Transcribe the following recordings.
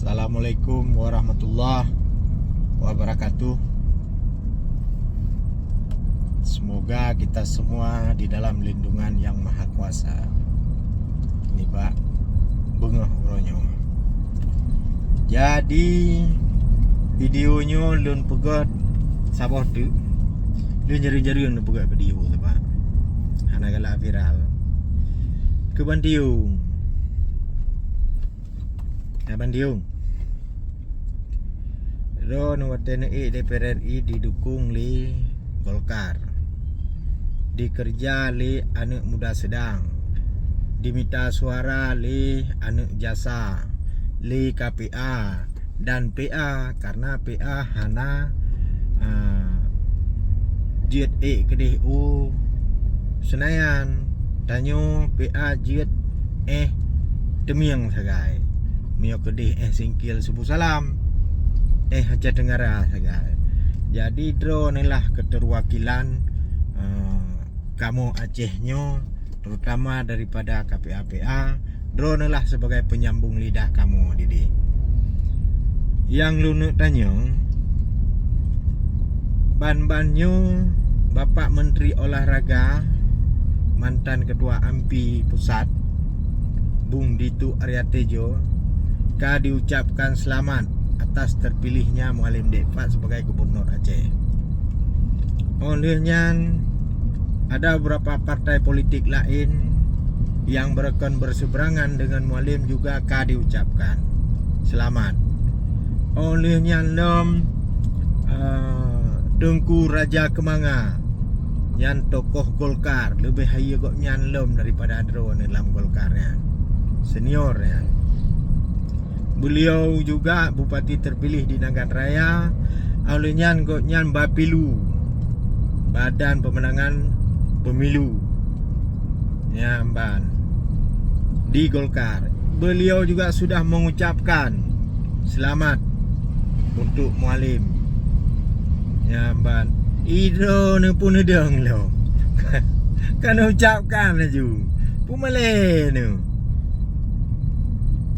Assalamualaikum warahmatullahi wabarakatuh. Semoga kita semua di dalam lindungan Yang Maha Kuasa. Ini Pak bengah bronyo. Jadi videonya lun pegat sabah tu. Lun jari-jari lun pegat video tu Pak. Hana galak viral. Ke Bandiung. Bandiung. Ron TNI DPR RI didukung li Golkar. Dikerja li anak muda sedang. Diminta suara li anak jasa. Li KPA dan PA karena PA hana jet kedih u Senayan. Tanyo PA jet Demiang sagai. Mio kedih singkil subuh salam Haja Tenggara sagai. Jadi drone lah keterwakilan kamu Acehnya, terutama daripada KPA-PA. Drone lah sebagai penyambung lidah kamu Didi. Yang lu nak tanya ban-bannya Bapak Menteri Olahraga, mantan Ketua AMPI Pusat Bung Ditu Aryatejo diucapkan selamat atas terpilihnya Mualim Dekfat sebagai Gubernur Aceh. Olehnya ada beberapa partai politik lain yang berseberangan dengan Mualim juga diucapkan selamat. Olehnya Tengku Raja Kemanga yang tokoh Golkar lebih haya kok nyanlom daripada drone dalam Golkarnya. Seniornya. Beliau juga bupati terpilih di Nagan Raya. Olehnya goknyan Bapilu, Badan Pemenangan Pemilu Nyamban di Golkar. Beliau juga sudah mengucapkan selamat untuk Mualim Nyamban. Idro ne pun nedeng lo. Kan ucapkan laju. Pumale ne.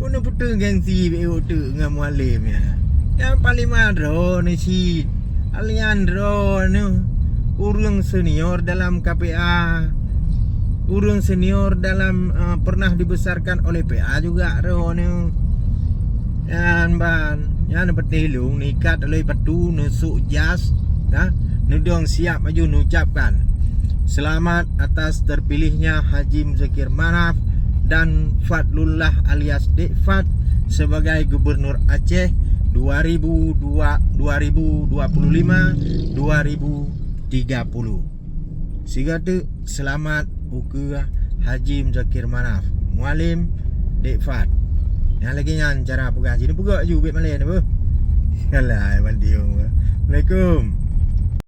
Pun betul gengsi betul dengan Mualim ya. Yang paling madro ni si Aliandro ni urang senior dalam KPA. Urang senior dalam pernah dibesarkan oleh PA juga ro ni. Yan ban, yan bertelung nikat oleh patu nusuk jas, nah, nudong siap maju mengucapkan selamat atas terpilihnya Haji Muzakir Manaf dan Fadlullah alias Dekfat sebagai Gubernur Aceh 2025-2030. Sehingga tu selamat uka Haji Muzakir Manaf Mualim Dekfat. Yang lagi nyan cara pegang sini pegak ju bet malai apa. Alah Bandiung. Assalamualaikum.